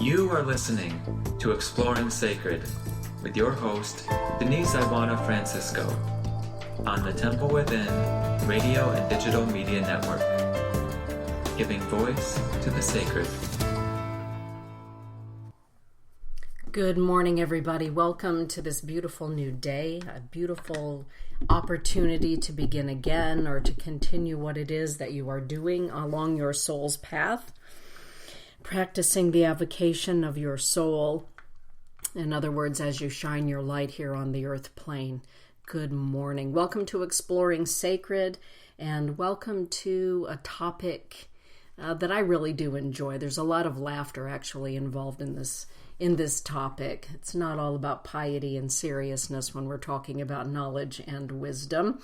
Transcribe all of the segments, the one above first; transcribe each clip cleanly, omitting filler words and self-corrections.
You are listening to Exploring Sacred with your host, Denise Iwana Francisco, on the Temple Within Radio and Digital Media Network, giving voice to the sacred. Good morning, everybody. Welcome to this beautiful new day, a beautiful opportunity to begin again or to continue what it is that you are doing along your soul's path, practicing the avocation of your soul. In other words, as you shine your light here on the earth plane. Good morning. Welcome to Exploring Sacred, and welcome to a topic that I really do enjoy. There's a lot of laughter actually involved in this topic. It's not all about piety and seriousness when we're talking about knowledge and wisdom,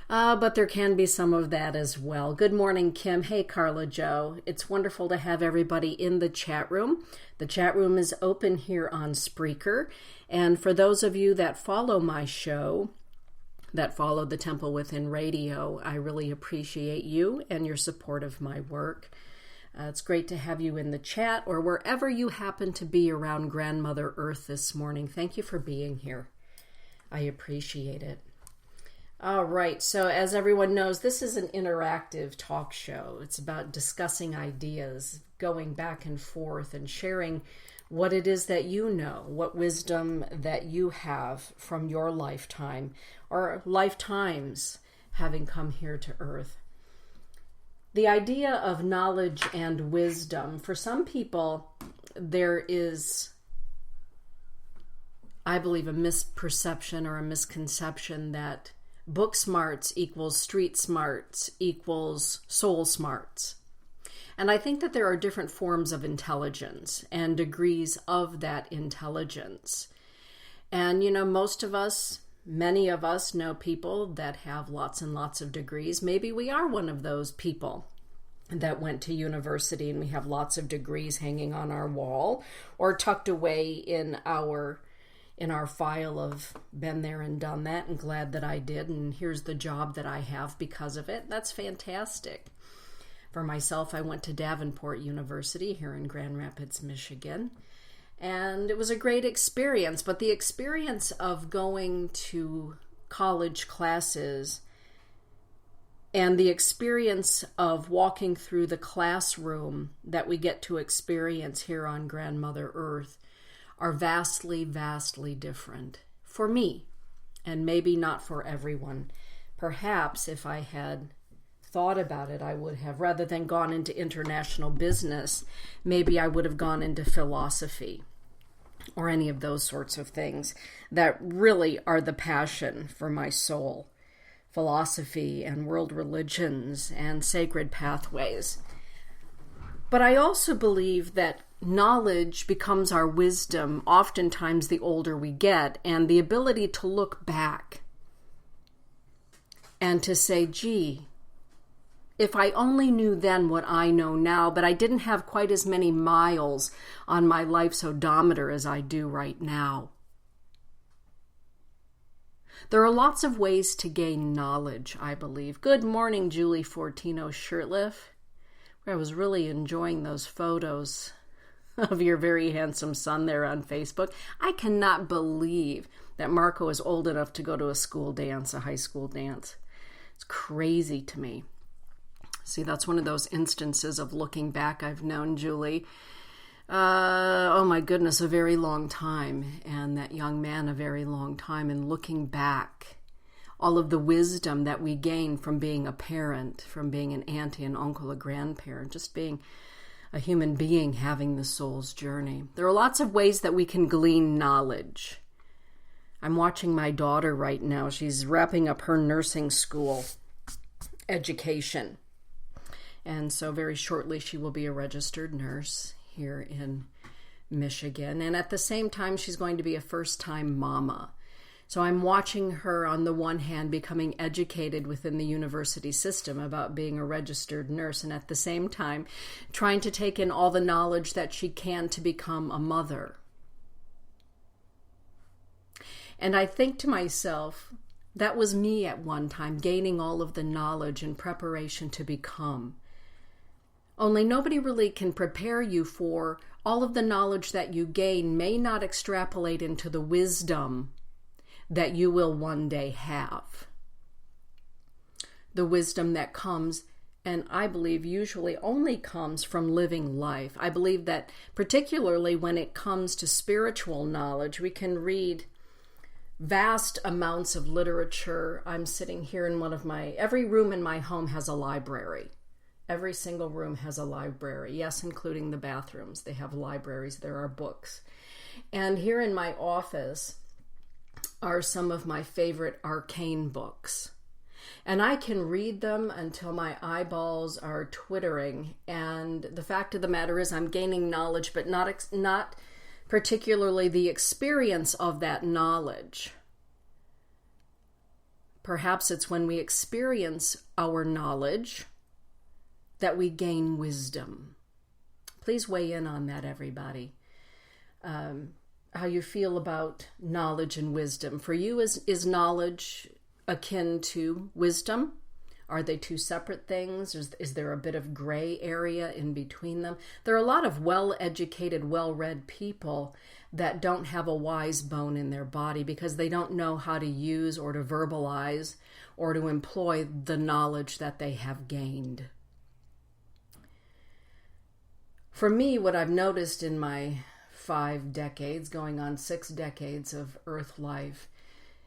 but there can be some of that as well. Good morning, Kim. Hey, Carla Joe. It's wonderful to have everybody in the chat room. The chat room is open here on Spreaker, and for those of you that follow my show, that follow the Temple Within Radio, I really appreciate you and your support of my work. It's great to have you in the chat or wherever you happen to be around Grandmother Earth this morning. Thank you for being here. I appreciate it. All right, so as everyone knows, this is an interactive talk show. It's about discussing ideas, going back and forth, and sharing what it is that you know, what wisdom that you have from your lifetime or lifetimes having come here to Earth. The idea of knowledge and wisdom, for some people, there is, I believe, a misperception or a misconception that book smarts equals street smarts equals soul smarts. And I think that there are different forms of intelligence and degrees of that intelligence. And, you know, many of us know people that have lots and lots of degrees. Maybe we are one of those people that went to university and we have lots of degrees hanging on our wall or tucked away in our file of been there and done that and glad that I did, and here's the job that I have because of it. That's fantastic. For myself, I went to Davenport University here in Grand Rapids, Michigan, and it was a great experience. But the experience of going to college classes and the experience of walking through the classroom that we get to experience here on Grandmother Earth are vastly, vastly different for me, and maybe not for everyone. Perhaps if I had thought about it, I would have, rather than gone into international business, maybe I would have gone into philosophy or any of those sorts of things that really are the passion for my soul. Philosophy and world religions and sacred pathways. But I also believe that knowledge becomes our wisdom oftentimes the older we get, and the ability to look back and to say, gee, if I only knew then what I know now, but I didn't have quite as many miles on my life's odometer as I do right now. There are lots of ways to gain knowledge, I believe. Good morning, Julie Fortino Shirtliff. I was really enjoying those photos of your very handsome son there on Facebook. I cannot believe that Marco is old enough to go to a school dance, a high school dance. It's crazy to me. See, that's one of those instances of looking back. I've known Julie, oh my goodness, a very long time, and that young man a very long time, and looking back, all of the wisdom that we gain from being a parent, from being an auntie, an uncle, a grandparent, just being a human being having the soul's journey. There are lots of ways that we can glean knowledge. I'm watching my daughter right now. She's wrapping up her nursing school education. And so very shortly she will be a registered nurse here in Michigan. And at the same time, she's going to be a first-time mama. So I'm watching her, on the one hand, becoming educated within the university system about being a registered nurse, and at the same time, trying to take in all the knowledge that she can to become a mother. And I think to myself, that was me at one time, gaining all of the knowledge in preparation to become. Only nobody really can prepare you for all of the knowledge that you gain may not extrapolate into the wisdom that you will one day have. The wisdom that comes, and I believe usually only comes from living life. I believe that particularly when it comes to spiritual knowledge, we can read vast amounts of literature. I'm sitting here in every room in my home has a library. Every single room has a library. Yes, including the bathrooms. They have libraries. There are books. And here in my office are some of my favorite arcane books. And I can read them until my eyeballs are twittering. And the fact of the matter is I'm gaining knowledge, but not particularly the experience of that knowledge. Perhaps it's when we experience our knowledge that we gain wisdom. Please weigh in on that, everybody. How you feel about knowledge and wisdom. For you, is knowledge akin to wisdom? Are they two separate things? Is there a bit of gray area in between them? There are a lot of well-educated, well-read people that don't have a wise bone in their body because they don't know how to use or to verbalize or to employ the knowledge that they have gained. For me, what I've noticed in my 5 decades, going on 6 decades of Earth life,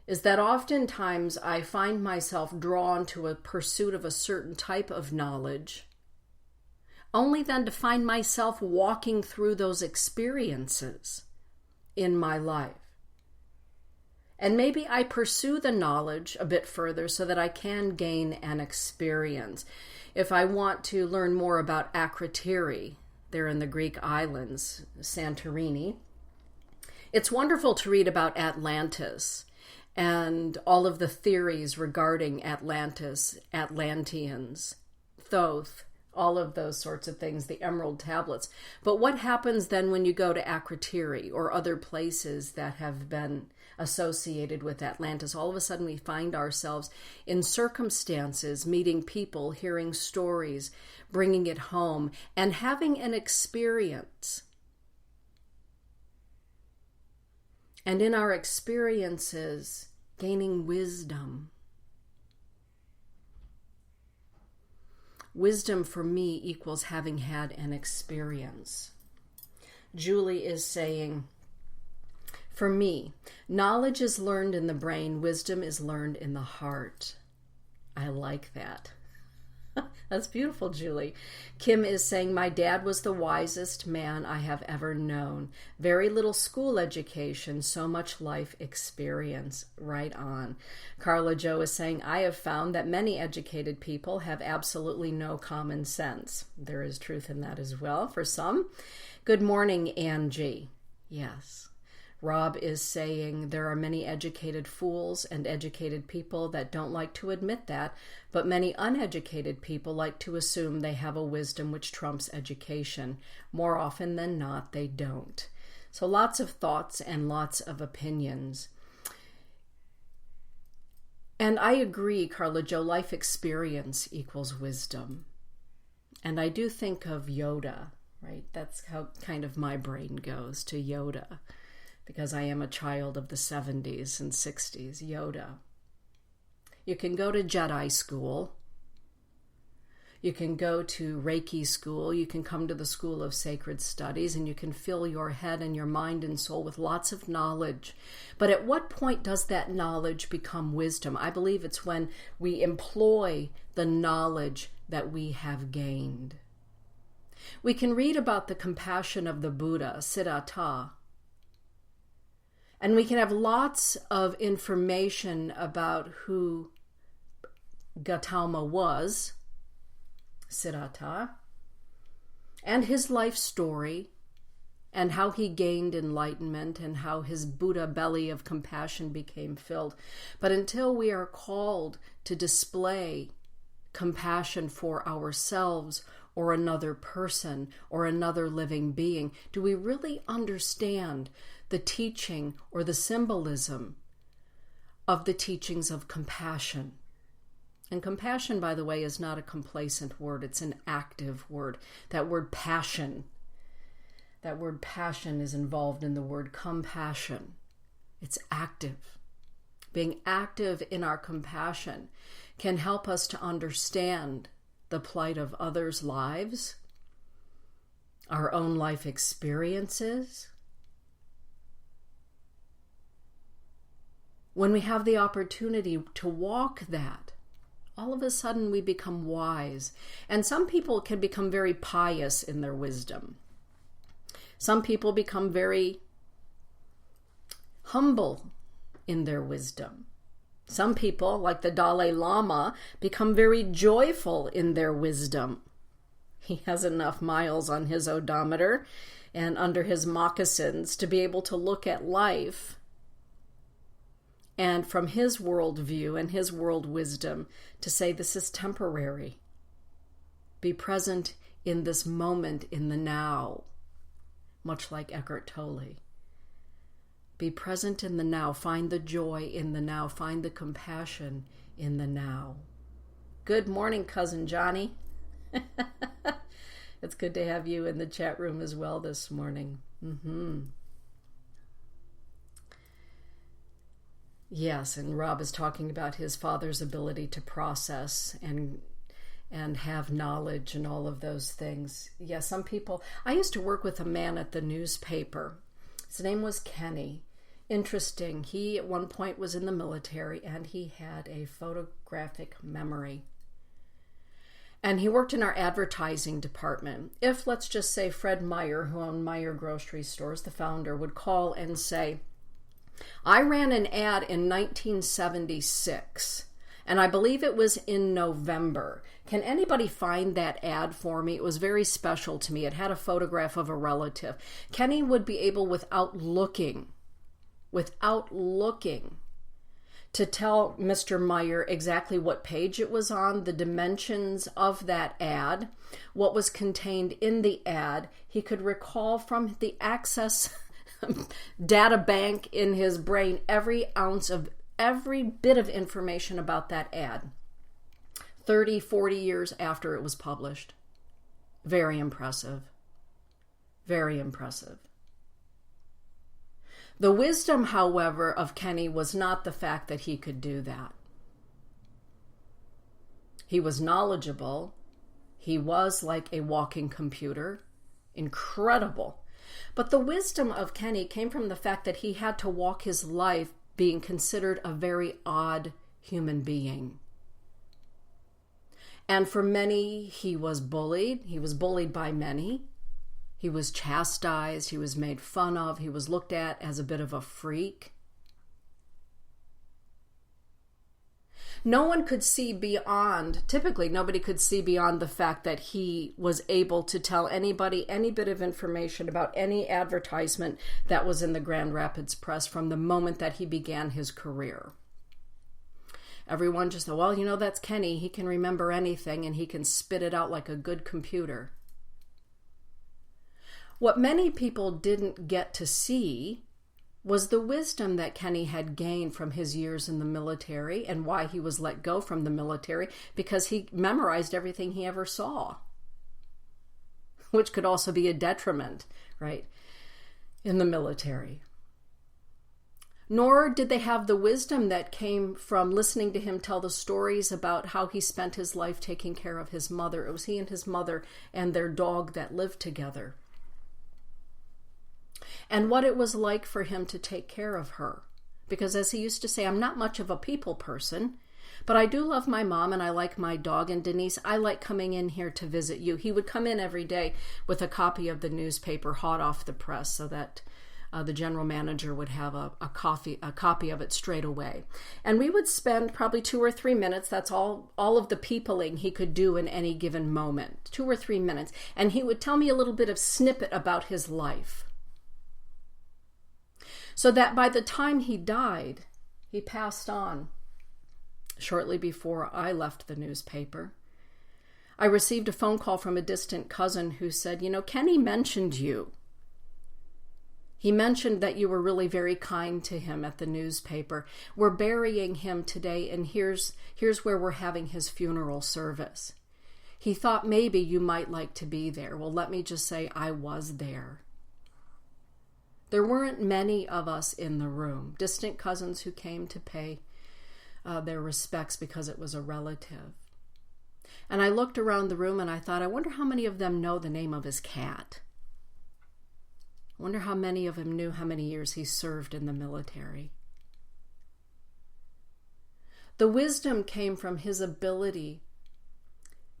is that oftentimes I find myself drawn to a pursuit of a certain type of knowledge, only then to find myself walking through those experiences in my life. And maybe I pursue the knowledge a bit further so that I can gain an experience. If I want to learn more about Akrotiri, there in the Greek islands, Santorini, it's wonderful to read about Atlantis and all of the theories regarding Atlantis, Atlanteans, Thoth, all of those sorts of things, the Emerald Tablets. But what happens then when you go to Akrotiri or other places that have been associated with Atlantis? All of a sudden we find ourselves in circumstances, meeting people, hearing stories, bringing it home, and having an experience. And in our experiences, gaining wisdom. Wisdom for me equals having had an experience. Julie is saying, for me, knowledge is learned in the brain, wisdom is learned in the heart. I like that. That's beautiful, Julie. Kim is saying, my dad was the wisest man I have ever known. Very little school education, so much life experience. Right on. Carla Jo is saying, I have found that many educated people have absolutely no common sense. There is truth in that as well for some. Good morning, Angie. Yes. Rob is saying there are many educated fools and educated people that don't like to admit that, but many uneducated people like to assume they have a wisdom which trumps education. More often than not, they don't. So lots of thoughts and lots of opinions. And I agree, Carla Jo, life experience equals wisdom. And I do think of Yoda, right? That's how kind of my brain goes to Yoda, because I am a child of the 70s and 60s, Yoda. You can go to Jedi school. You can go to Reiki school. You can come to the School of Sacred Studies, and you can fill your head and your mind and soul with lots of knowledge. But at what point does that knowledge become wisdom? I believe it's when we employ the knowledge that we have gained. We can read about the compassion of the Buddha, Siddhartha, and we can have lots of information about who Gautama was, Siddhartha, and his life story, and how he gained enlightenment, and how his Buddha belly of compassion became filled. But until we are called to display compassion for ourselves or another person or another living being, do we really understand the teaching or the symbolism of the teachings of compassion? And compassion, by the way, is not a complacent word. It's an active word. That word passion, That word passion is involved in the word compassion. It's active. Being active in our compassion can help us to understand the plight of others' lives, our own life experiences. When we have the opportunity to walk that, all of a sudden we become wise. And some people can become very pious in their wisdom. Some people become very humble in their wisdom. Some people, like the Dalai Lama, become very joyful in their wisdom. He has enough miles on his odometer and under his moccasins to be able to look at life and from his worldview and his world wisdom to say this is temporary. Be present in this moment in the now, much like Eckhart Tolle. Be present in the now. Find the joy in the now. Find the compassion in the now. Good morning, Cousin Johnny. It's good to have you in the chat room as well this morning. Yes, and Rob is talking about his father's ability to process and have knowledge and all of those things. Yeah, some people... I used to work with a man at the newspaper. His name was Kenny. Interesting. He, at one point, was in the military, and he had a photographic memory. And he worked in our advertising department. If, let's just say, Fred Meyer, who owned Meyer Grocery Stores, the founder, would call and say, I ran an ad in 1976, and I believe it was in November. Can anybody find that ad for me? It was very special to me. It had a photograph of a relative. Kenny would be able, without looking, to tell Mr. Meyer exactly what page it was on, the dimensions of that ad, what was contained in the ad. He could recall from the Access data bank in his brain every ounce of every bit of information about that ad 30, 40 years after it was published. Very impressive. Very impressive. The wisdom, however, of Kenny was not the fact that he could do that. He was knowledgeable. He was like a walking computer. Incredible. But the wisdom of Kenny came from the fact that he had to walk his life being considered a very odd human being. And for many, he was bullied. He was bullied by many. He was chastised. He was made fun of. He was looked at as a bit of a freak. No one could see beyond, typically nobody could see beyond the fact that he was able to tell anybody any bit of information about any advertisement that was in the Grand Rapids Press from the moment that he began his career. Everyone just thought, well, that's Kenny. He can remember anything and he can spit it out like a good computer. What many people didn't get to see was the wisdom that Kenny had gained from his years in the military and why he was let go from the military, because he memorized everything he ever saw, which could also be a detriment, right, in the military. Nor did they have the wisdom that came from listening to him tell the stories about how he spent his life taking care of his mother. It was he and his mother and their dog that lived together. And what it was like for him to take care of her. Because as he used to say, I'm not much of a people person, but I do love my mom and I like my dog. And Denise, I like coming in here to visit you. He would come in every day with a copy of the newspaper hot off the press so that the general manager would have a copy of it straight away. And we would spend probably 2 or 3 minutes. That's all of the peopling he could do in any given moment. 2 or 3 minutes. And he would tell me a little bit of snippet about his life. So that by the time he died, he passed on shortly before I left the newspaper. I received a phone call from a distant cousin who said, Kenny mentioned you. He mentioned that you were really very kind to him at the newspaper. We're burying him today, and here's where we're having his funeral service. He thought maybe you might like to be there. Well, let me just say I was there. There weren't many of us in the room, distant cousins who came to pay their respects because it was a relative. And I looked around the room and I thought, I wonder how many of them know the name of his cat. I wonder how many of them knew how many years he served in the military. The wisdom came from his ability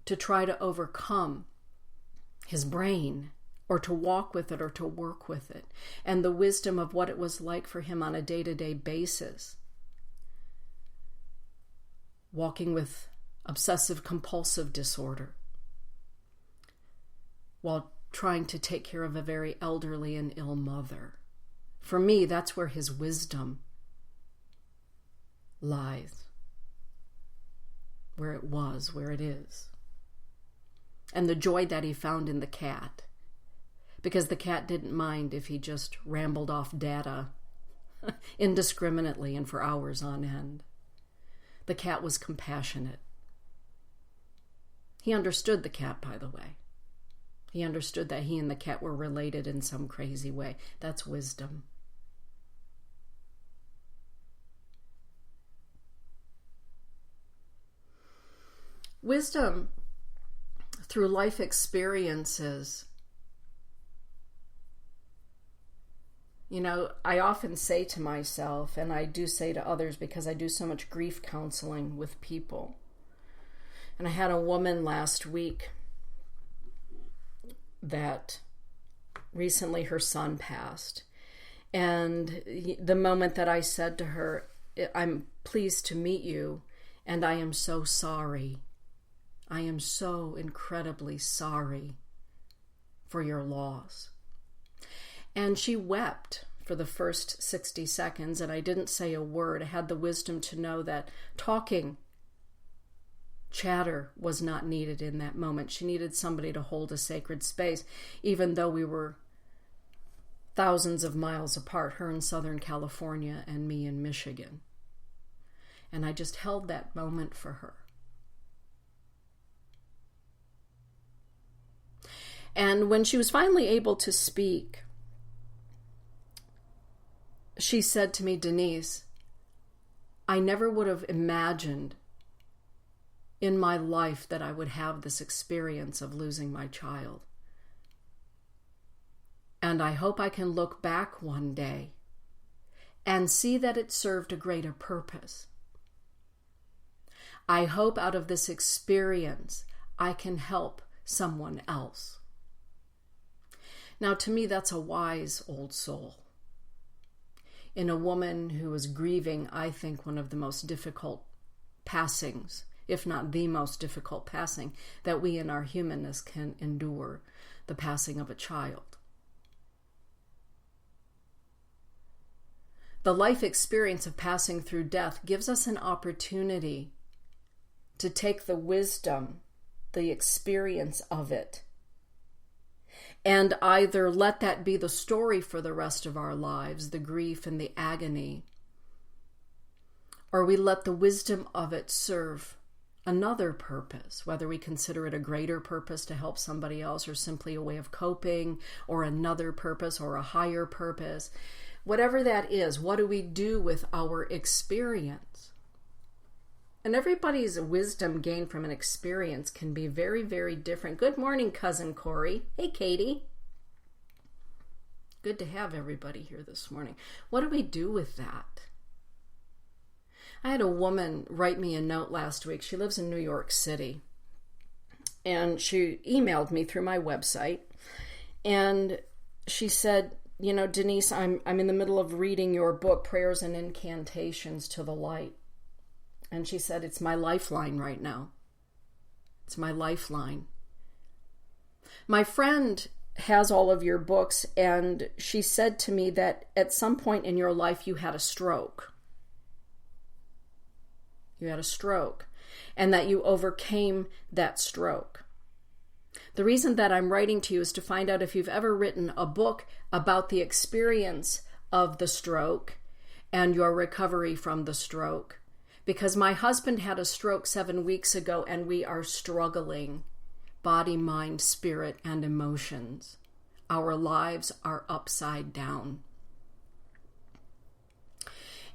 to try to overcome his brain, or to walk with it, or to work with it, and the wisdom of what it was like for him on a day-to-day basis, walking with obsessive compulsive disorder while trying to take care of a very elderly and ill mother. For me, that's where his wisdom lies, where it is. And the joy that he found in the cat, because the cat didn't mind if he just rambled off data indiscriminately and for hours on end. The cat was compassionate. He understood the cat, by the way. He understood that he and the cat were related in some crazy way. That's wisdom. Wisdom through life experiences. You know, I often say to myself, and I do say to others because I do so much grief counseling with people. And I had a woman last week that recently her son passed. And the moment that I said to her, I'm pleased to meet you, and I am so sorry. I am so incredibly sorry for your loss. And she wept for the first 60 seconds, and I didn't say a word. I had the wisdom to know that chatter was not needed in that moment. She needed somebody to hold a sacred space, even though we were thousands of miles apart, her in Southern California and me in Michigan. And I just held that moment for her. And when she was finally able to speak, she said to me, Denise, I never would have imagined in my life that I would have this experience of losing my child. And I hope I can look back one day and see that it served a greater purpose. I hope out of this experience I can help someone else. Now, to me, that's a wise old soul. In a woman who is grieving, I think, one of the most difficult passings, if not the most difficult passing, that we in our humanness can endure, the passing of a child. The life experience of passing through death gives us an opportunity to take the wisdom, the experience of it, and either let that be the story for the rest of our lives, the grief and the agony, or we let the wisdom of it serve another purpose, whether we consider it a greater purpose to help somebody else or simply a way of coping, or another purpose or a higher purpose. Whatever that is, what do we do with our experience? And everybody's wisdom gained from an experience can be very, very different. Good morning, Cousin Corey. Hey, Katie. Good to have everybody here this morning. What do we do with that? I had a woman write me a note last week. She lives in New York City. And she emailed me through my website. And she said, you know, Denise, I'm in the middle of reading your book, Prayers and Incantations to the Light. And she said, it's my lifeline right now. It's my lifeline. My friend has all of your books, and she said to me that at some point in your life you had a stroke. You had a stroke, and that you overcame that stroke. The reason that I'm writing to you is to find out if you've ever written a book about the experience of the stroke and your recovery from the stroke. Because my husband had a stroke 7 weeks ago, and we are struggling, body, mind, spirit, and emotions. Our lives are upside down.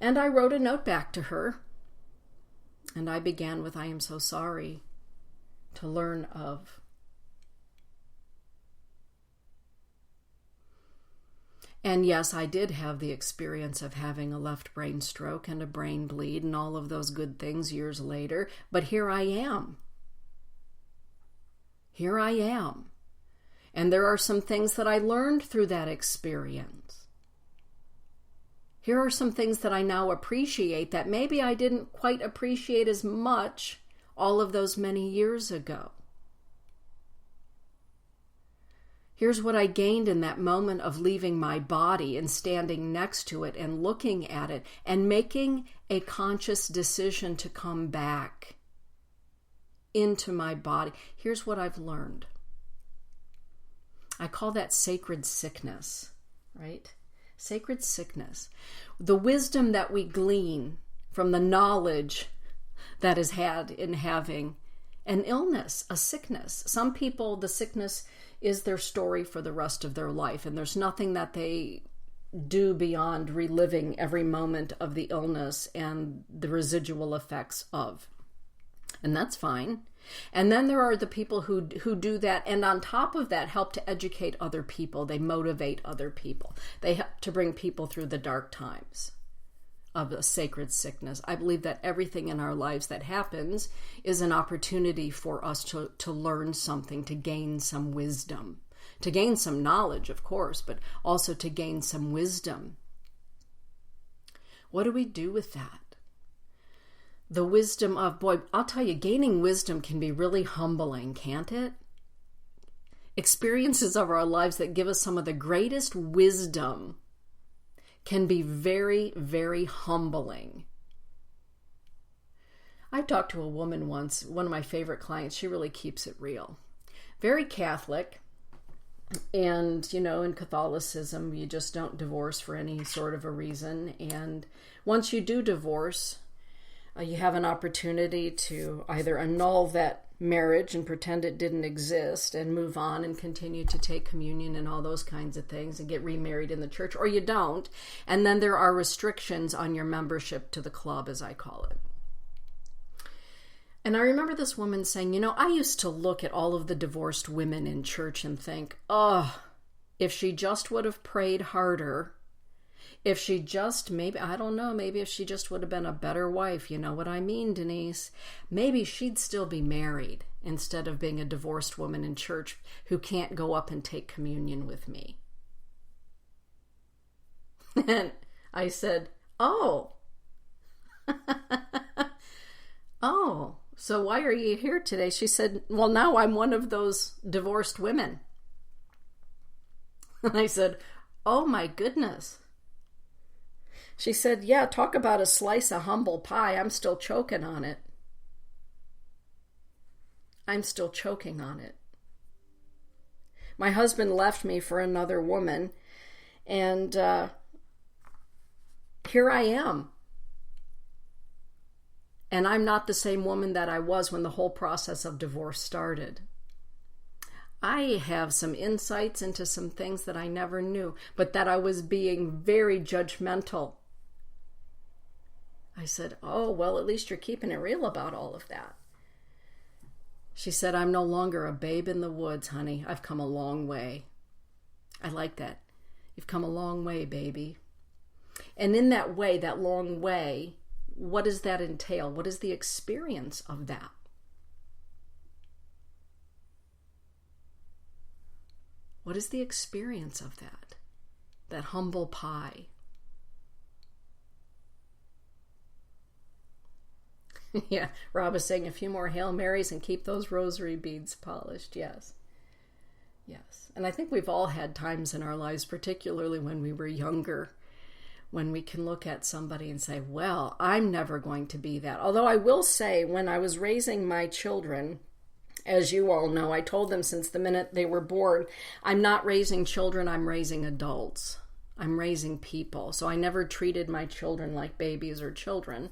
And I wrote a note back to her, and I began with, "I am so sorry to learn of." And yes, I did have the experience of having a left brain stroke and a brain bleed and all of those good things years later. But here I am. Here I am. And there are some things that I learned through that experience. Here are some things that I now appreciate that maybe I didn't quite appreciate as much all of those many years ago. Here's what I gained in that moment of leaving my body and standing next to it and looking at it and making a conscious decision to come back into my body. Here's what I've learned. I call that sacred sickness, right? Sacred sickness. The wisdom that we glean from the knowledge that is had in having an illness, a sickness. Some people, the sickness is their story for the rest of their life, and there's nothing that they do beyond reliving every moment of the illness and the residual effects of. And that's fine. And then there are the people who do that, and on top of that help to educate other people. They motivate other people. They help to bring people through the dark times of a sacred sickness. I believe that everything in our lives that happens is an opportunity for us to learn something, to gain some wisdom, to gain some knowledge, of course, but also to gain some wisdom. What do we do with that? The wisdom of, boy, I'll tell you, gaining wisdom can be really humbling, can't it? Experiences of our lives that give us some of the greatest wisdom can be very, very humbling. I talked to a woman once, one of my favorite clients. She really keeps it real. Very Catholic. And, in Catholicism, you just don't divorce for any sort of a reason. And once you do divorce, you have an opportunity to either annul that marriage and pretend it didn't exist and move on and continue to take communion and all those kinds of things and get remarried in the church, or you don't. And then there are restrictions on your membership to the club, as I call it. And I remember this woman saying, I used to look at all of the divorced women in church and think, if she just would have prayed harder, if she just, maybe if she just would have been a better wife, you know what I mean, Denise? Maybe she'd still be married instead of being a divorced woman in church who can't go up and take communion with me. And I said, oh, so why are you here today? She said, well, now I'm one of those divorced women. And I said, oh my goodness. She said, yeah, talk about a slice of humble pie. I'm still choking on it. I'm still choking on it. My husband left me for another woman, and here I am. And I'm not the same woman that I was when the whole process of divorce started. I have some insights into some things that I never knew, but that I was being very judgmental. I said, oh, well, at least you're keeping it real about all of that. She said, I'm no longer a babe in the woods, honey. I've come a long way. I like that. You've come a long way, baby. And in that way, that long way, what does that entail? What is the experience of that? What is the experience of that? That humble pie. Yeah, Rob is saying a few more Hail Marys and keep those rosary beads polished. Yes. Yes. And I think we've all had times in our lives, particularly when we were younger, when we can look at somebody and say, well, I'm never going to be that. Although I will say, when I was raising my children, as you all know, I told them since the minute they were born, I'm not raising children, I'm raising adults. I'm raising people. So I never treated my children like babies or children.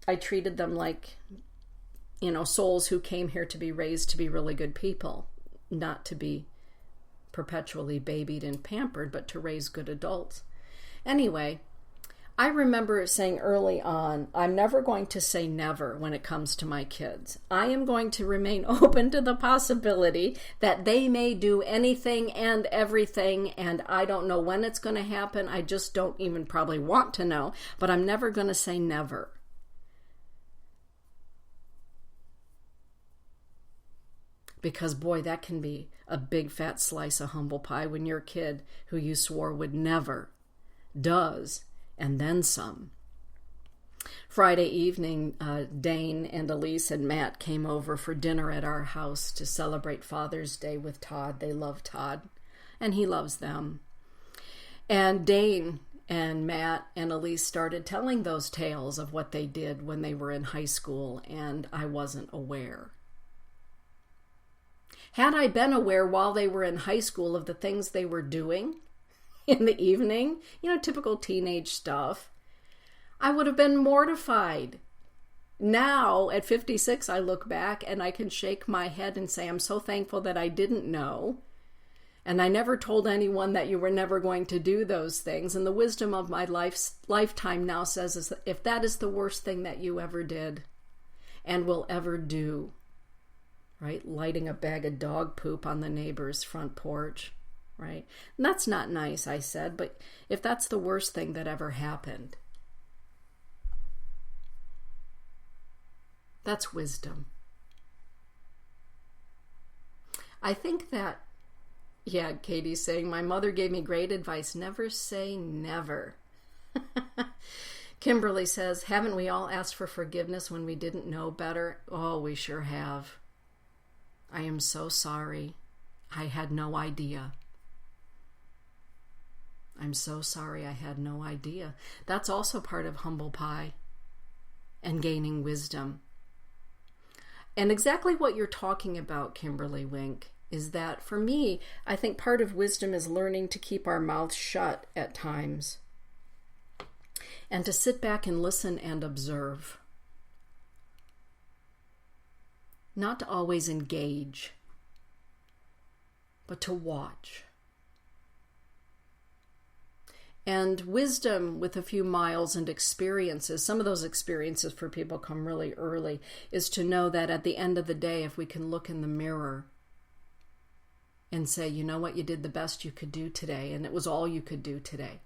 I treated them like, souls who came here to be raised to be really good people, not to be perpetually babied and pampered, but to raise good adults. Anyway, I remember saying early on, I'm never going to say never when it comes to my kids. I am going to remain open to the possibility that they may do anything and everything, and I don't know when it's going to happen. I just don't even probably want to know, but I'm never going to say never. Because, boy, that can be a big fat slice of humble pie when your kid, who you swore would never, does, and then some. Friday evening, Dane and Elise and Matt came over for dinner at our house to celebrate Father's Day with Todd. They love Todd, and he loves them. And Dane and Matt and Elise started telling those tales of what they did when they were in high school, and I wasn't aware. Had I been aware while they were in high school of the things they were doing in the evening, typical teenage stuff, I would have been mortified. Now, at 56, I look back and I can shake my head and say, I'm so thankful that I didn't know. And I never told anyone that you were never going to do those things. And the wisdom of my lifetime now says, is that if that is the worst thing that you ever did and will ever do, right? Lighting a bag of dog poop on the neighbor's front porch, right? And that's not nice, I said, but if that's the worst thing that ever happened, that's wisdom. I think that, Katie's saying, my mother gave me great advice. Never say never. Kimberly says, haven't we all asked for forgiveness when we didn't know better? Oh, we sure have. I am so sorry. I had no idea. I'm so sorry I had no idea. That's also part of humble pie and gaining wisdom. And exactly what you're talking about, Kimberly Wink, is that for me, I think part of wisdom is learning to keep our mouths shut at times and to sit back and listen and observe. Not to always engage, but to watch. And wisdom with a few miles and experiences, some of those experiences for people come really early, is to know that at the end of the day, if we can look in the mirror and say, you know what, you did the best you could do today, and it was all you could do today,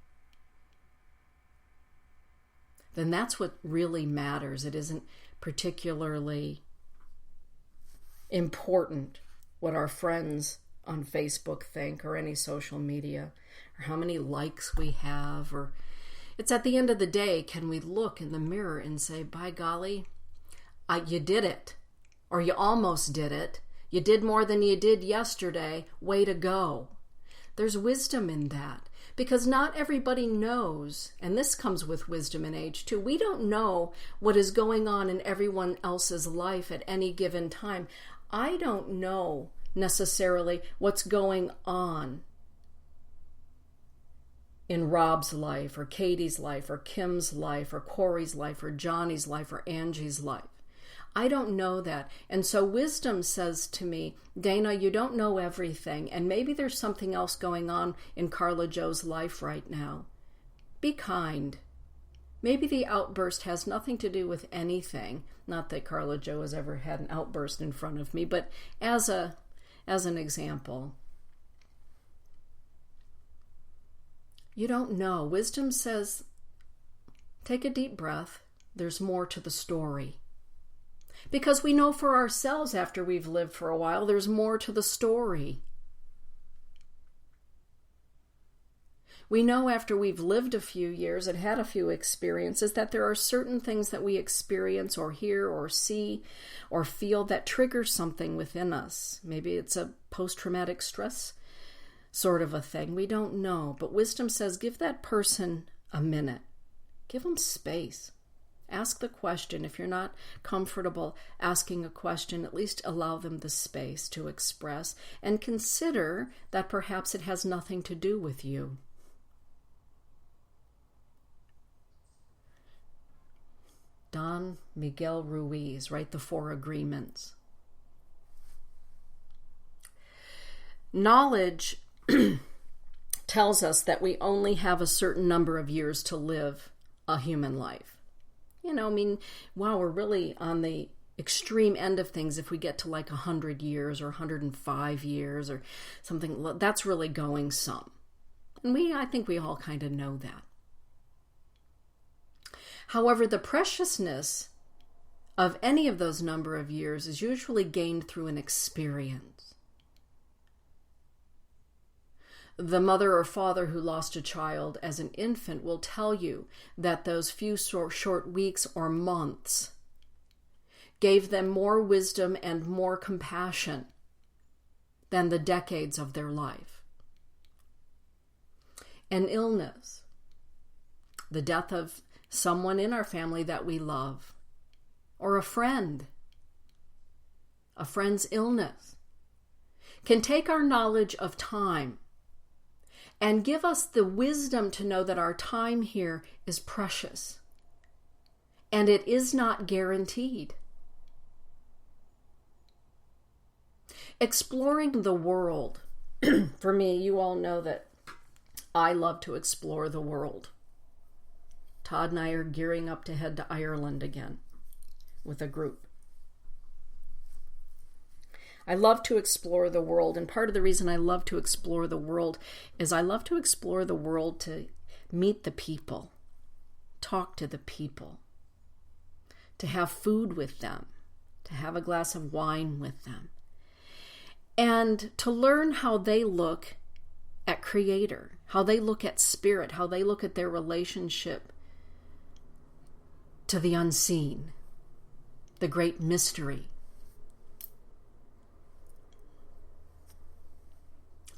then that's what really matters. It isn't particularly important what our friends on Facebook think or any social media or how many likes we have, or it's at the end of the day, can we look in the mirror and say, by golly, you did it, or you almost did it, you did more than you did yesterday, way to go. There's wisdom in that, because not everybody knows, and this comes with wisdom and age too. We don't know what is going on in everyone else's life at any given time. I don't know necessarily what's going on in Rob's life or Katie's life or Kim's life or Corey's life or Johnny's life or Angie's life. I don't know that. And so wisdom says to me, Dana, you don't know everything, and maybe there's something else going on in Carla Joe's life right now. Be kind. Maybe the outburst has nothing to do with anything. Not that Carla Jo has ever had an outburst in front of me, but as an example. You don't know. Wisdom says, take a deep breath. There's more to the story. Because we know for ourselves after we've lived for a while, there's more to the story. We know after we've lived a few years and had a few experiences that there are certain things that we experience or hear or see or feel that trigger something within us. Maybe it's a post-traumatic stress sort of a thing. We don't know. But wisdom says, give that person a minute. Give them space. Ask the question. If you're not comfortable asking a question, at least allow them the space to express and consider that perhaps it has nothing to do with you. Don Miguel Ruiz, right? The Four Agreements. Knowledge tells us that we only have a certain number of years to live a human life. Wow, we're really on the extreme end of things if we get to like 100 years or 105 years or something. That's really going some. And I think we all kind of know that. However, the preciousness of any of those number of years is usually gained through an experience. The mother or father who lost a child as an infant will tell you that those few short weeks or months gave them more wisdom and more compassion than the decades of their life. An illness, the death of someone in our family that we love, or a friend's illness, can take our knowledge of time and give us the wisdom to know that our time here is precious and it is not guaranteed. Exploring the world. For me, you all know that I love to explore the world. Todd and I are gearing up to head to Ireland again with a group. I love to explore the world, and part of the reason I love to explore the world is I love to explore the world to meet the people, talk to the people, to have food with them, to have a glass of wine with them, and to learn how they look at Creator, how they look at Spirit, how they look at their relationship to the unseen, the great mystery.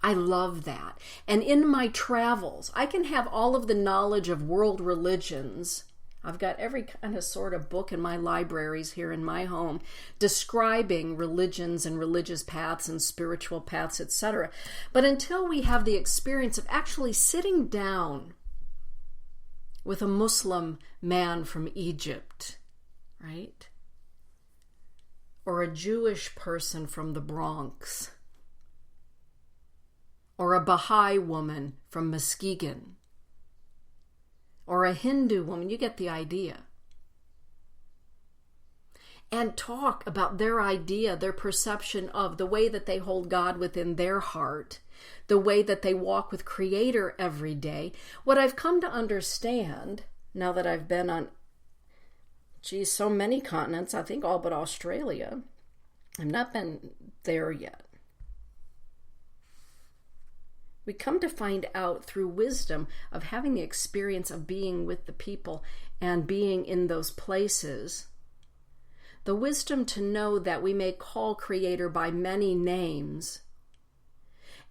I love that. And in my travels, I can have all of the knowledge of world religions. I've got every kind of sort of book in my libraries here in my home describing religions and religious paths and spiritual paths, etc. But until we have the experience of actually sitting down with a Muslim man from Egypt, right? Or a Jewish person from the Bronx, or a Baha'i woman from Muskegon, or a Hindu woman, you get the idea. And talk about their idea, their perception of the way that they hold God within their heart, the way that they walk with Creator every day. What I've come to understand, now that I've been on, so many continents, I think all but Australia, I've not been there yet. We come to find out through wisdom of having the experience of being with the people and being in those places, the wisdom to know that we may call Creator by many names,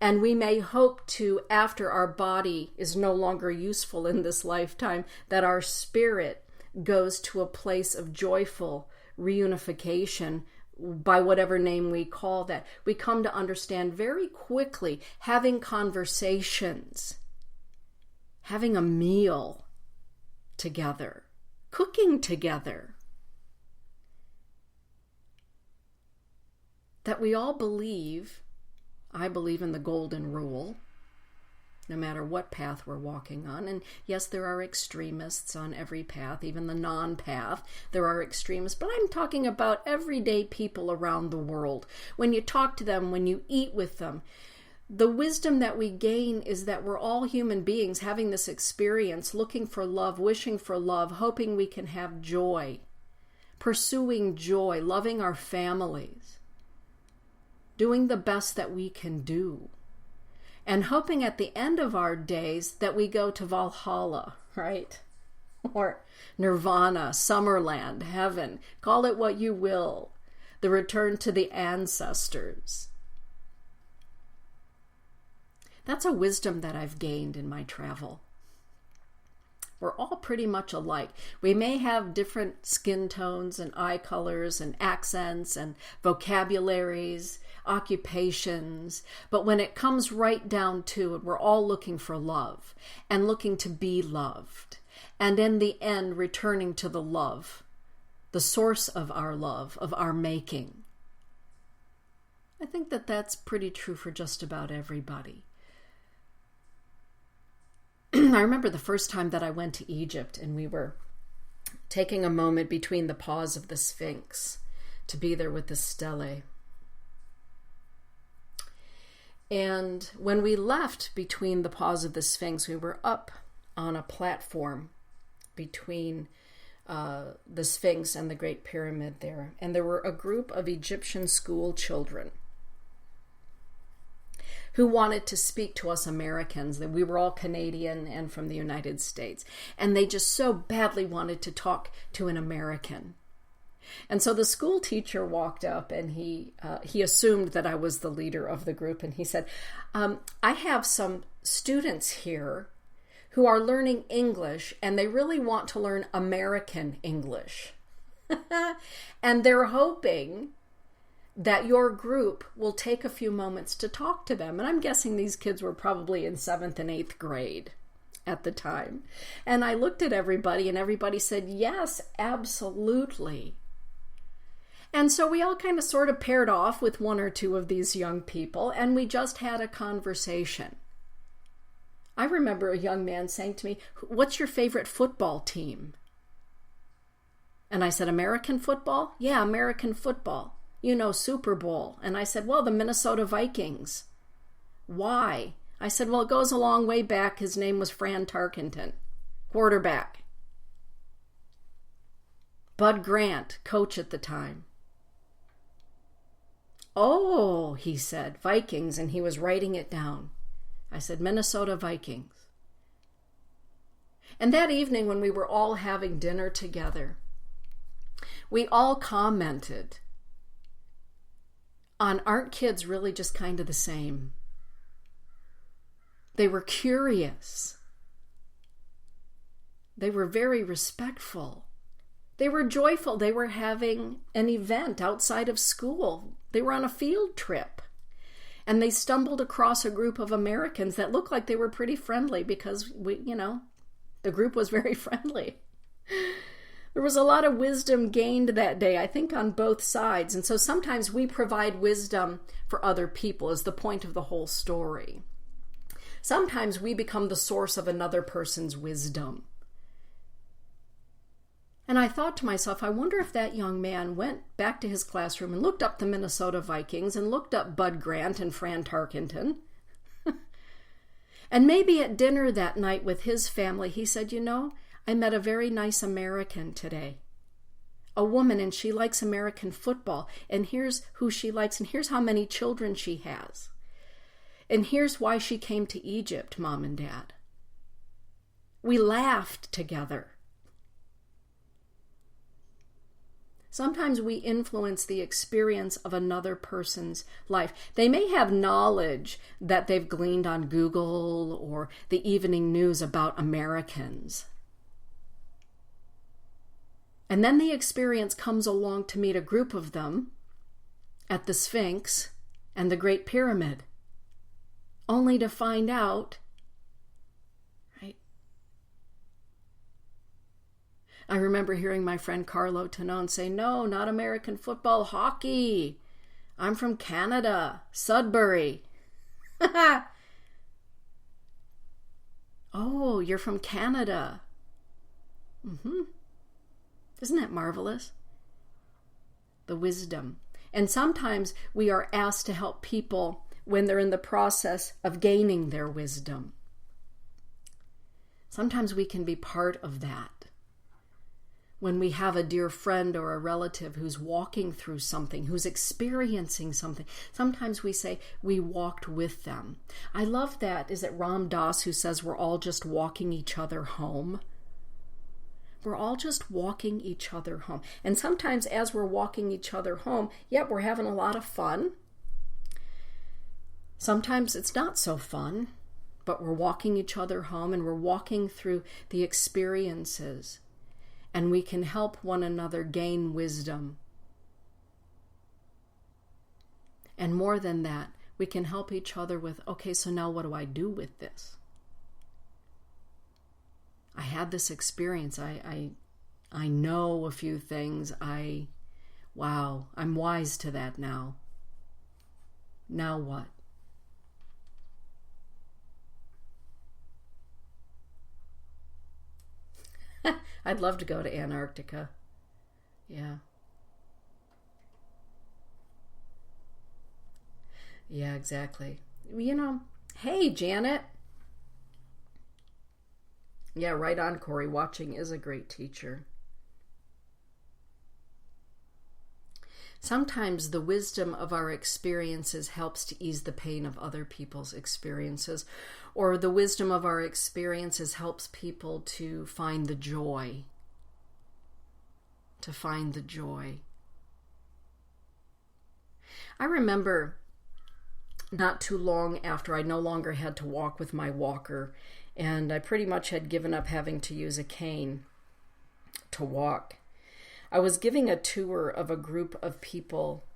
and we may hope to, after our body is no longer useful in this lifetime, that our spirit goes to a place of joyful reunification by whatever name we call that. We come to understand very quickly, having conversations, having a meal together, cooking together, that we all believe, I believe in the golden rule, no matter what path we're walking on. And yes, there are extremists on every path, even the non-path. There are extremists, but I'm talking about everyday people around the world. When you talk to them, when you eat with them, the wisdom that we gain is that we're all human beings having this experience, looking for love, wishing for love, hoping we can have joy, pursuing joy, loving our families, doing the best that we can do, and hoping at the end of our days that we go to Valhalla, right? Or Nirvana, Summerland, heaven, call it what you will, the return to the ancestors. That's a wisdom that I've gained in my travel. We're all pretty much alike. We may have different skin tones and eye colors and accents and vocabularies, occupations, but when it comes right down to it, we're all looking for love and looking to be loved. And in the end, returning to the love, the source of our love, of our making. I think that that's pretty true for just about everybody. I remember the first time that I went to Egypt, and we were taking a moment between the paws of the Sphinx to be there with the stele. And when we left between the paws of the Sphinx, we were up on a platform between the Sphinx and the Great Pyramid there. And there were a group of Egyptian school children who wanted to speak to us Americans. We were all Canadian and from the United States. And they just so badly wanted to talk to an American. And so the school teacher walked up, and he assumed that I was the leader of the group. And he said, I have some students here who are learning English, and they really want to learn American English. And they're hoping that your group will take a few moments to talk to them. And I'm guessing these kids were probably in 7th and 8th grade at the time. And I looked at everybody, and everybody said, yes, absolutely. And so we all kind of sort of paired off with one or two of these young people, and we just had a conversation. I remember a young man saying to me, what's your favorite football team? And I said, American football? Yeah, American football. You know, Super Bowl. And I said, well, the Minnesota Vikings. Why? I said, well, it goes a long way back. His name was Fran Tarkenton, quarterback. Bud Grant, coach at the time. Oh, he said, Vikings, and he was writing it down. I said, Minnesota Vikings. And that evening when we were all having dinner together, we all commented on, aren't kids really just kind of the same? They were curious. They were very respectful. They were joyful. They were having an event outside of school. They were on a field trip. And they stumbled across a group of Americans that looked like they were pretty friendly because, the group was very friendly. There was a lot of wisdom gained that day, I think, on both sides. And so sometimes we provide wisdom for other people is the point of the whole story. Sometimes we become the source of another person's wisdom. And I thought to myself, I wonder if that young man went back to his classroom and looked up the Minnesota Vikings and looked up Bud Grant and Fran Tarkenton. And maybe at dinner that night with his family, he said, I met a very nice American today. A woman, and she likes American football. And here's who she likes, and here's how many children she has. And here's why she came to Egypt, Mom and Dad. We laughed together. Sometimes we influence the experience of another person's life. They may have knowledge that they've gleaned on Google or the evening news about Americans. And then the experience comes along to meet a group of them at the Sphinx and the Great Pyramid, only to find out, right? I remember hearing my friend Carlo Tonon say, no, not American football, hockey. I'm from Canada, Sudbury. Oh, you're from Canada. Mm-hmm. Isn't that marvelous? The wisdom. And sometimes we are asked to help people when they're in the process of gaining their wisdom. Sometimes we can be part of that. When we have a dear friend or a relative who's walking through something, who's experiencing something, sometimes we say we walked with them. I love that. Is it Ram Dass who says we're all just walking each other home? We're all just walking each other home. And sometimes as we're walking each other home, we're having a lot of fun. Sometimes it's not so fun, but we're walking each other home and we're walking through the experiences. And we can help one another gain wisdom. And more than that, we can help each other with, okay, so now what do I do with this? I had this experience. I know a few things. I'm wise to that now. Now what? I'd love to go to Antarctica. Yeah. Yeah, exactly. Hey, Janet. Yeah, right on, Corey. Watching is a great teacher. Sometimes the wisdom of our experiences helps to ease the pain of other people's experiences, or the wisdom of our experiences helps people to find the joy. To find the joy. I remember not too long after I no longer had to walk with my walker, and I pretty much had given up having to use a cane to walk. I was giving a tour of a group of people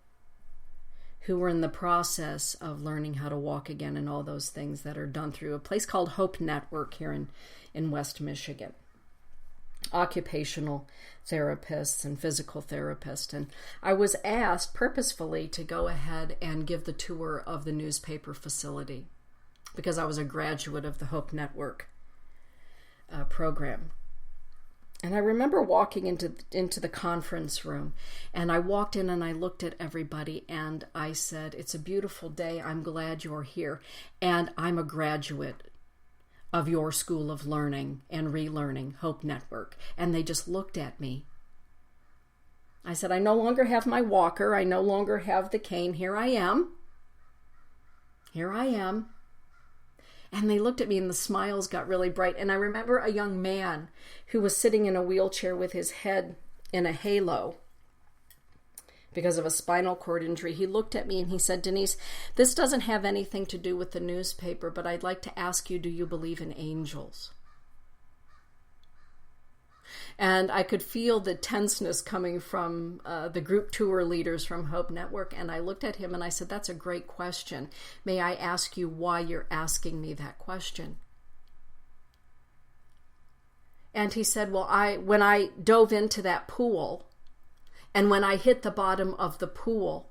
who were in the process of learning how to walk again and all those things that are done through a place called Hope Network here in West Michigan. Occupational therapists and physical therapists. And I was asked purposefully to go ahead and give the tour of the newspaper facility because I was a graduate of the Hope Network program. And I remember walking into the conference room, and I walked in and I looked at everybody and I said, "It's a beautiful day. I'm glad you're here. And I'm a graduate of your school of learning and relearning, Hope Network." And they just looked at me. I said, "I no longer have my walker. I no longer have the cane. Here I am. Here I am." And they looked at me and the smiles got really bright. And I remember a young man who was sitting in a wheelchair with his head in a halo because of a spinal cord injury. He looked at me and he said, "Denise, this doesn't have anything to do with the newspaper, but I'd like to ask you, do you believe in angels?" And I could feel the tenseness coming from the group tour leaders from Hope Network. And I looked at him and I said, "That's a great question. May I ask you why you're asking me that question?" And he said, "Well, when I dove into that pool and when I hit the bottom of the pool,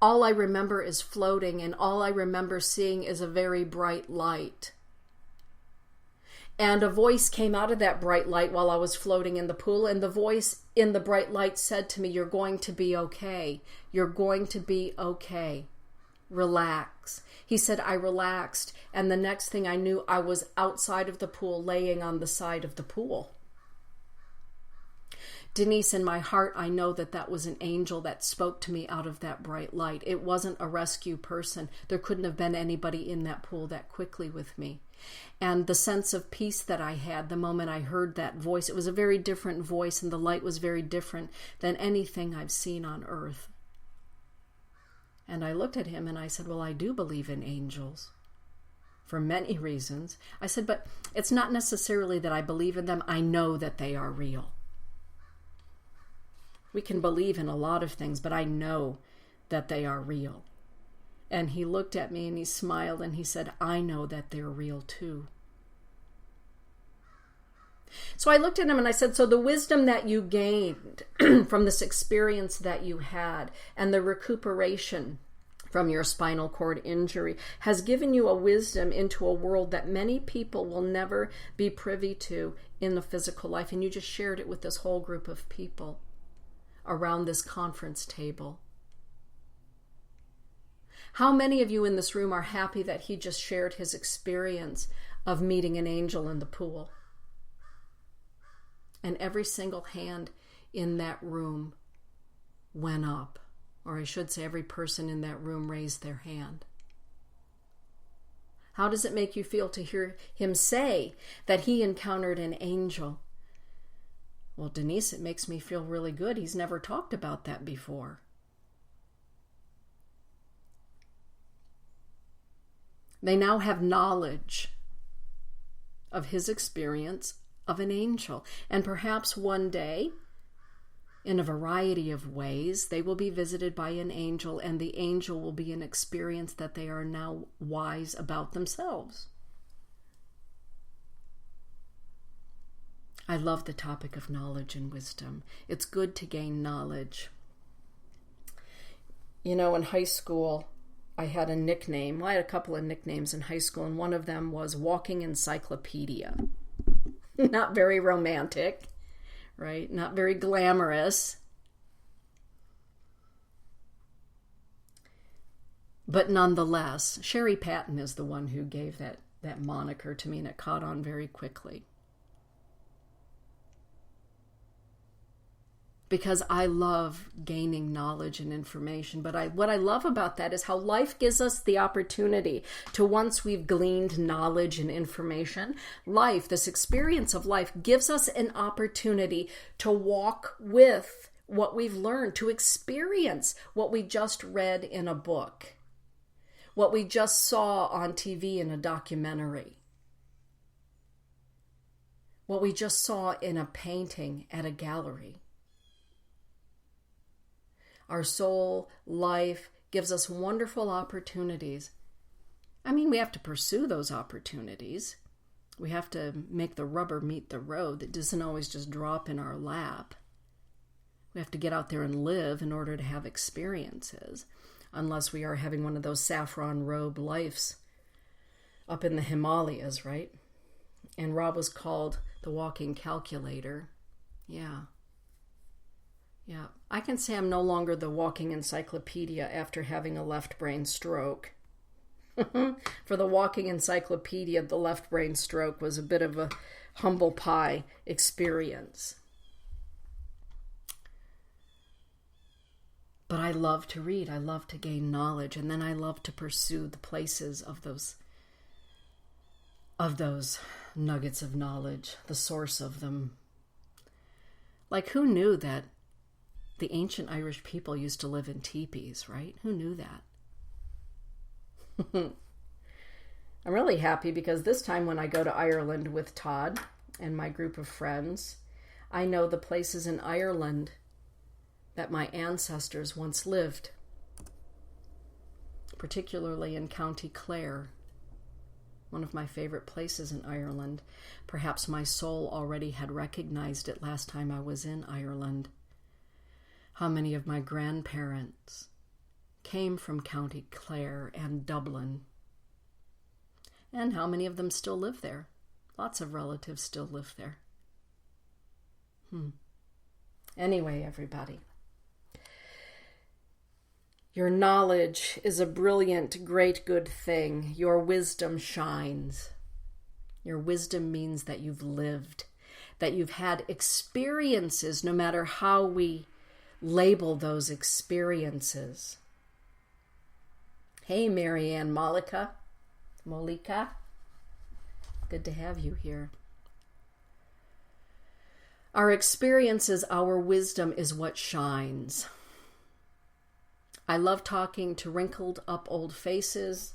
all I remember is floating, and all I remember seeing is a very bright light. And a voice came out of that bright light while I was floating in the pool, and the voice in the bright light said to me, 'You're going to be okay. You're going to be okay. Relax.'" He said, "I relaxed, and the next thing I knew, I was outside of the pool, laying on the side of the pool." Denise, in my heart, I know that that was an angel that spoke to me out of that bright light. It wasn't a rescue person. There couldn't have been anybody in that pool that quickly with me. And the sense of peace that I had the moment I heard that voice, it was a very different voice, and the light was very different than anything I've seen on earth. And I looked at him and I said, "Well, I do believe in angels for many reasons." I said, "But it's not necessarily that I believe in them. I know that they are real. We can believe in a lot of things, but I know that they are real." And he looked at me and he smiled and he said, "I know that they're real too." So I looked at him and I said, "So the wisdom that you gained from this experience that you had and the recuperation from your spinal cord injury has given you a wisdom into a world that many people will never be privy to in the physical life." And you just shared it with this whole group of people around this conference table. How many of you in this room are happy that he just shared his experience of meeting an angel in the pool? And every single hand in that room went up. Or I should say, every person in that room raised their hand. How does it make you feel to hear him say that he encountered an angel? Well, Denise, it makes me feel really good. He's never talked about that before. They now have knowledge of his experience of an angel. And perhaps one day, in a variety of ways, they will be visited by an angel, and the angel will be an experience that they are now wise about themselves. I love the topic of knowledge and wisdom. It's good to gain knowledge. You know, in high school, I had a nickname. Well, I had a couple of nicknames in high school, and one of them was Walking Encyclopedia. not very romantic, right? Not very glamorous. But nonetheless, Sherry Patton is the one who gave that moniker to me, and it caught on very quickly. Because I love gaining knowledge and information. But what I love about that is how life gives us the opportunity to, once we've gleaned knowledge and information, life, this experience of life, gives us an opportunity to walk with what we've learned, to experience what we just read in a book, what we just saw on TV in a documentary, what we just saw in a painting at a gallery. Our soul, life, gives us wonderful opportunities. I mean, we have to pursue those opportunities. We have to make the rubber meet the road. That doesn't always just drop in our lap. We have to get out there and live in order to have experiences, unless we are having one of those saffron robe lives up in the Himalayas, right? And Rob was called the walking calculator. Yeah. I can say I'm no longer the walking encyclopedia after having a left brain stroke. For the walking encyclopedia, the left brain stroke was a bit of a humble pie experience. But I love to read. I love to gain knowledge. And then I love to pursue the places of those nuggets of knowledge, the source of them. Like, who knew that the ancient Irish people used to live in teepees, right? Who knew that? I'm really happy because this time when I go to Ireland with Todd and my group of friends, I know the places in Ireland that my ancestors once lived, particularly in County Clare, one of my favorite places in Ireland. Perhaps my soul already had recognized it last time I was in Ireland. How many of my grandparents came from County Clare and Dublin, and how many of them still live there. Lots of relatives still live there. Anyway, everybody, your knowledge is a brilliant, great, good thing. Your wisdom shines. Your wisdom means that you've lived, that you've had experiences, no matter how we label those experiences. Hey, Marianne Molika. Good to have you here. Our experiences, our wisdom is what shines. I love talking to wrinkled up old faces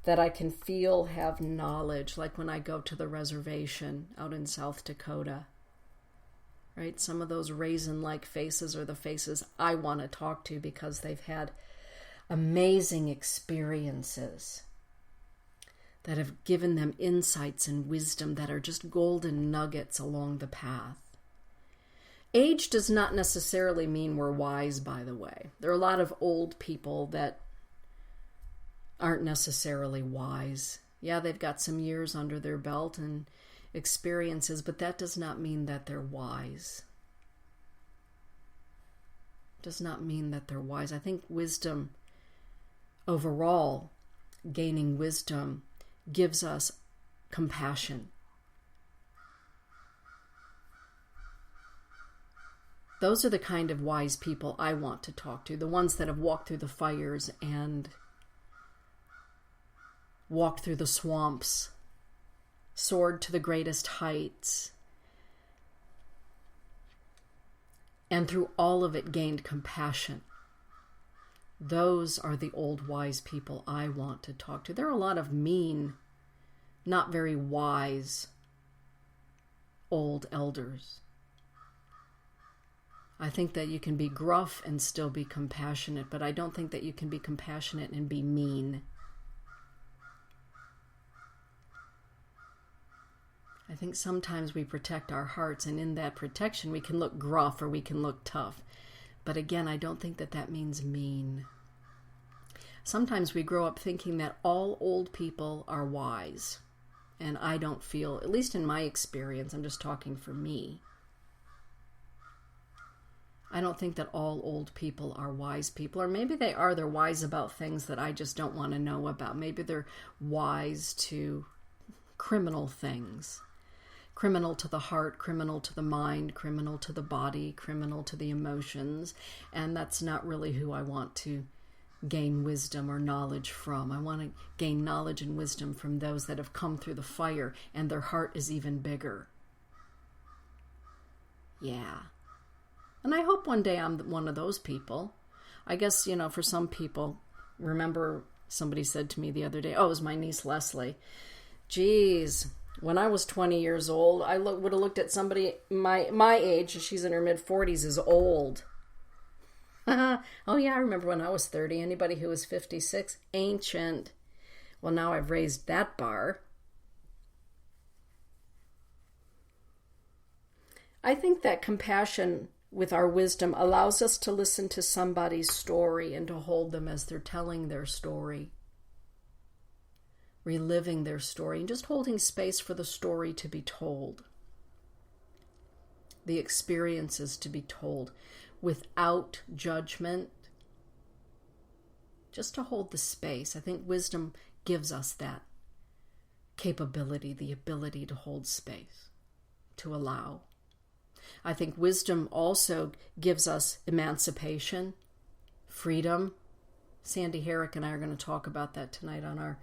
that I can feel have knowledge, like when I go to the reservation out in South Dakota. Right? Some of those raisin-like faces are the faces I want to talk to because they've had amazing experiences that have given them insights and wisdom that are just golden nuggets along the path. Age does not necessarily mean we're wise, by the way. There are a lot of old people that aren't necessarily wise. Yeah, they've got some years under their belt and experiences, but that does not mean that they're wise. Does not mean that they're wise. I think wisdom overall, gaining wisdom, gives us compassion. Those are the kind of wise people I want to talk to, the ones that have walked through the fires and walked through the swamps, soared to the greatest heights, and through all of it gained compassion. Those are the old wise people I want to talk to. There are a lot of mean, not very wise old elders. I think that you can be gruff and still be compassionate, but I don't think that you can be compassionate and be mean. I think sometimes we protect our hearts, and in that protection we can look gruff or we can look tough. But again, I don't think that that means mean. Sometimes we grow up thinking that all old people are wise, And I don't feel, at least in my experience, I'm just talking for me, I don't think that all old people are wise people. Or maybe they are. They're wise about things that I just don't want to know about. Maybe they're wise to criminal things. Criminal to the heart, criminal to the mind, criminal to the body, criminal to the emotions. And that's not really who I want to gain wisdom or knowledge from. I want to gain knowledge and wisdom from those that have come through the fire and their heart is even bigger. Yeah. And I hope one day I'm one of those people. I guess, for some people, remember somebody said to me the other day, it was my niece Leslie. Geez, when I was 20 years old, I would have looked at somebody my age, she's in her mid-40s, as old. Oh yeah, I remember when I was 30. Anybody who was 56, ancient. Well, now I've raised that bar. I think that compassion with our wisdom allows us to listen to somebody's story and to hold them as they're telling their story, reliving their story, and just holding space for the story to be told, the experiences to be told without judgment, just to hold the space. I think wisdom gives us that capability, the ability to hold space, to allow. I think wisdom also gives us emancipation, freedom. Sandy Herrick and I are going to talk about that tonight on our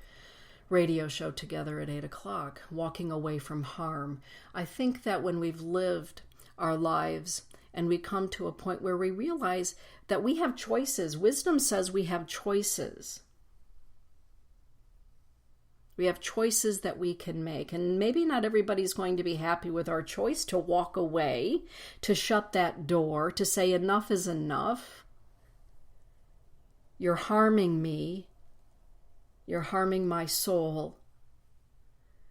radio show together at 8 o'clock, walking away from harm. I think that when we've lived our lives and we come to a point where we realize that we have choices, wisdom says we have choices. We have choices that we can make. And maybe not everybody's going to be happy with our choice to walk away, to shut that door, to say enough is enough. You're harming me. You're harming my soul.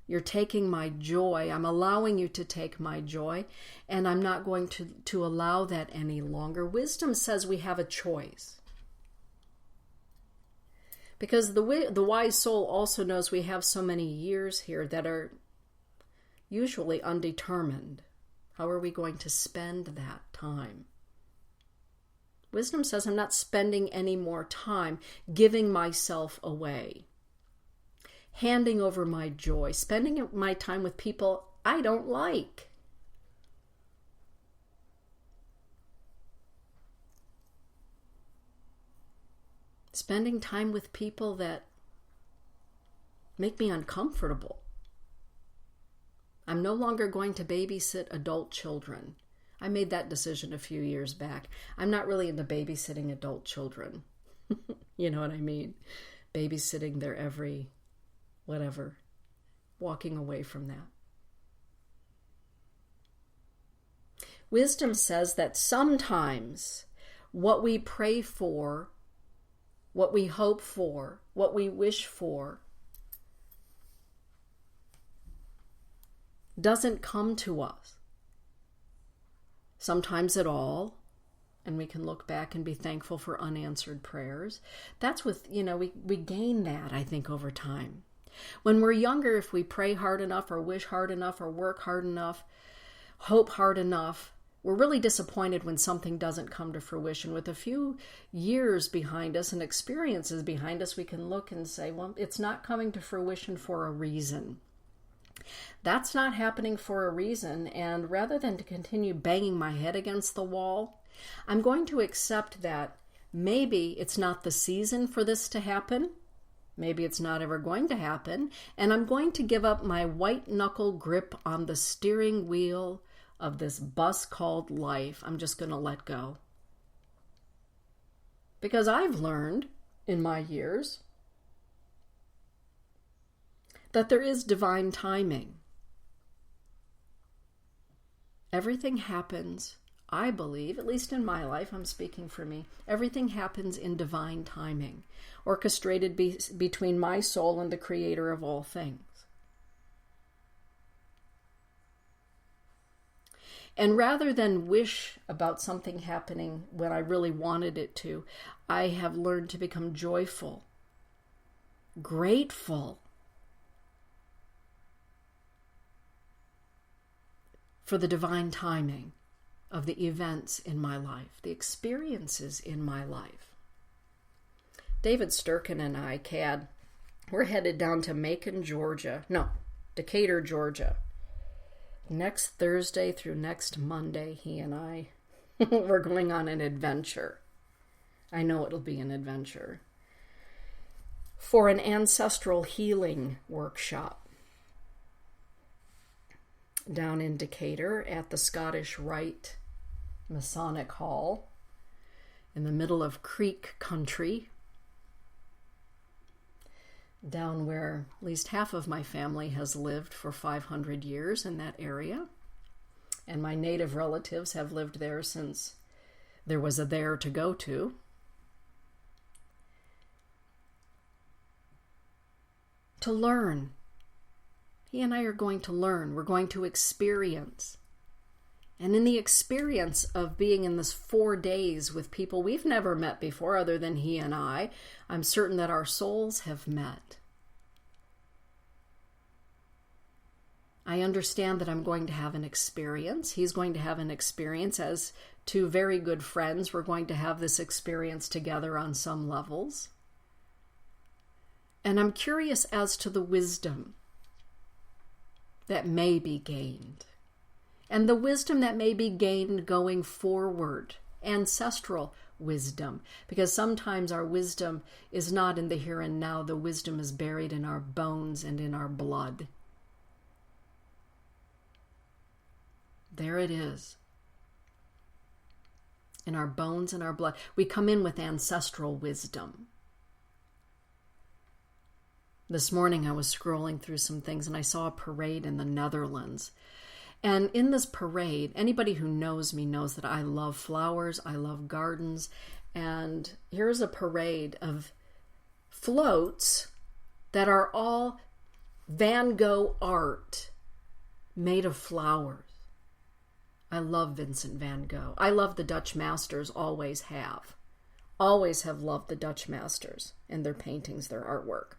You're taking my joy. I'm allowing you to take my joy, and I'm not going to allow that any longer. Wisdom says we have a choice. Because the wise soul also knows we have so many years here that are usually undetermined. How are we going to spend that time? Wisdom says I'm not spending any more time giving myself away, handing over my joy, spending my time with people I don't like. Spending time with people that make me uncomfortable. I'm no longer going to babysit adult children. I made that decision a few years back. I'm not really into babysitting adult children. You know what I mean? Babysitting their every whatever. Walking away from that. Wisdom says that sometimes what we pray for, what we hope for, what we wish for, doesn't come to us. Sometimes at all, and we can look back and be thankful for unanswered prayers. That's with, we gain that, I think, over time. When we're younger, if we pray hard enough or wish hard enough or work hard enough, hope hard enough, we're really disappointed when something doesn't come to fruition. With a few years behind us and experiences behind us, we can look and say, well, it's not coming to fruition for a reason. That's not happening for a reason, and rather than to continue banging my head against the wall, I'm going to accept that maybe it's not the season for this to happen. Maybe it's not ever going to happen, and I'm going to give up my white-knuckle grip on the steering wheel of this bus called life. I'm just going to let go. Because I've learned in my years that there is divine timing. Everything happens, I believe, at least in my life, I'm speaking for me, everything happens in divine timing, orchestrated between my soul and the Creator of all things. And rather than wish about something happening when I really wanted it to, I have learned to become joyful, grateful for the divine timing of the events in my life, the experiences in my life. David Sturkin and I, Cad, we're headed down to Decatur, Georgia. Next Thursday through next Monday, he and I, we're going on an adventure. I know it'll be an adventure. For an ancestral healing workshop down in Decatur at the Scottish Rite Masonic Hall in the middle of Creek Country, down where at least half of my family has lived for 500 years in that area. And my native relatives have lived there since there was a there to go to. To learn. He and I are going to learn. We're going to experience. And in the experience of being in this 4 days with people we've never met before other than he and I, I'm certain that our souls have met. I understand that I'm going to have an experience. He's going to have an experience. As two very good friends, we're going to have this experience together on some levels. And I'm curious as to the wisdom that may be gained. And the wisdom that may be gained going forward. Ancestral wisdom. Because sometimes our wisdom is not in the here and now. The wisdom is buried in our bones and in our blood. There it is. In our bones and our blood. We come in with ancestral wisdom. This morning I was scrolling through some things and I saw a parade in the Netherlands. And in this parade, anybody who knows me knows that I love flowers, I love gardens. And here's a parade of floats that are all Van Gogh art made of flowers. I love Vincent van Gogh. I love the Dutch masters, always have. Always have loved the Dutch masters and their paintings, their artwork,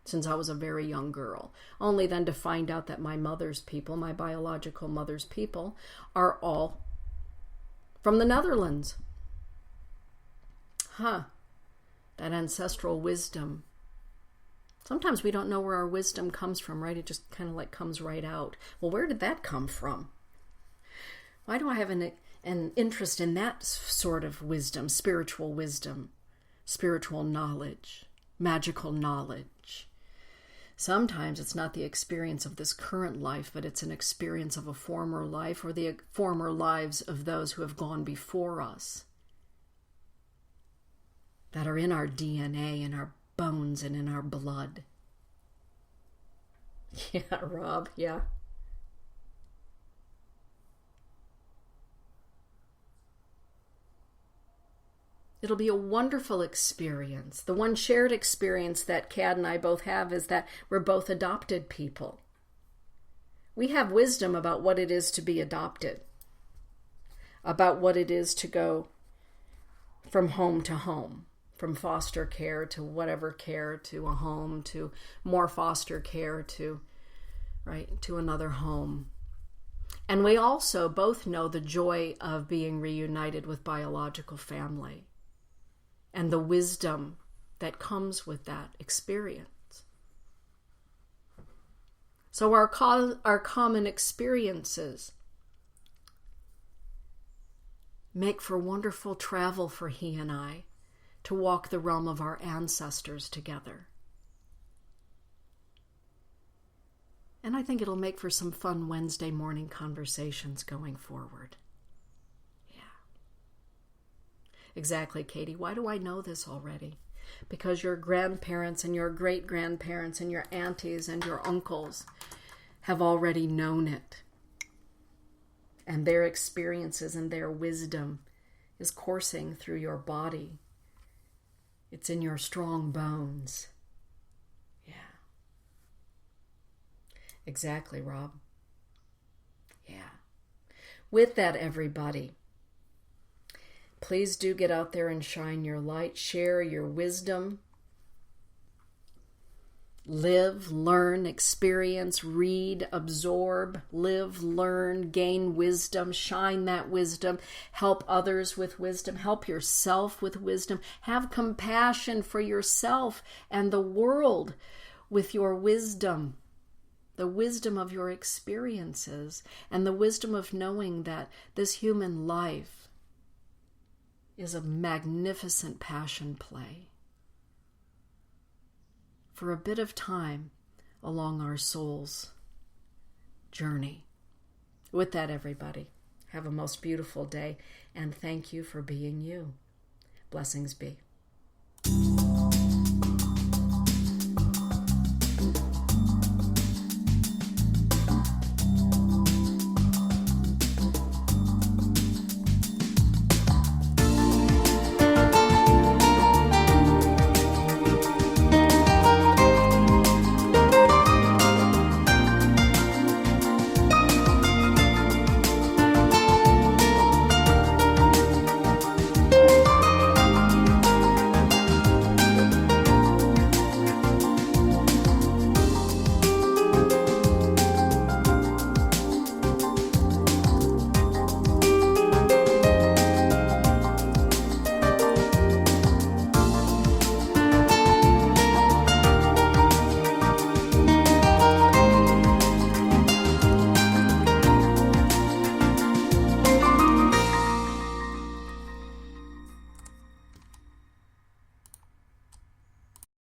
since I was a very young girl. Only then to find out that my mother's people, my biological mother's people, are all from the Netherlands. That ancestral wisdom. Sometimes we don't know where our wisdom comes from, right? It just kind of like comes right out. Well, where did that come from? Why do I have an interest in that sort of wisdom, spiritual knowledge, magical knowledge? Sometimes it's not the experience of this current life, but it's an experience of a former life or the former lives of those who have gone before us that are in our DNA, in our bones, and in our blood. Yeah, Rob, yeah. It'll be a wonderful experience. The one shared experience that Cad and I both have is that we're both adopted people. We have wisdom about what it is to be adopted, about what it is to go from home to home, from foster care to whatever care, to a home, to more foster care, to another home. And we also both know the joy of being reunited with biological family, and the wisdom that comes with that experience. So our common experiences make for wonderful travel for he and I to walk the realm of our ancestors together. And I think it'll make for some fun Wednesday morning conversations going forward. Exactly, Katie. Why do I know this already? Because your grandparents and your great-grandparents and your aunties and your uncles have already known it. And their experiences and their wisdom is coursing through your body. It's in your strong bones. Yeah. Exactly, Rob. Yeah. With that, everybody, please do get out there and shine your light. Share your wisdom. Live, learn, experience, read, absorb, live, learn, gain wisdom, shine that wisdom, help others with wisdom, help yourself with wisdom, have compassion for yourself and the world with your wisdom, the wisdom of your experiences, and the wisdom of knowing that this human life is a magnificent passion play for a bit of time along our soul's journey. With that, everybody, have a most beautiful day, and thank you for being you. Blessings be.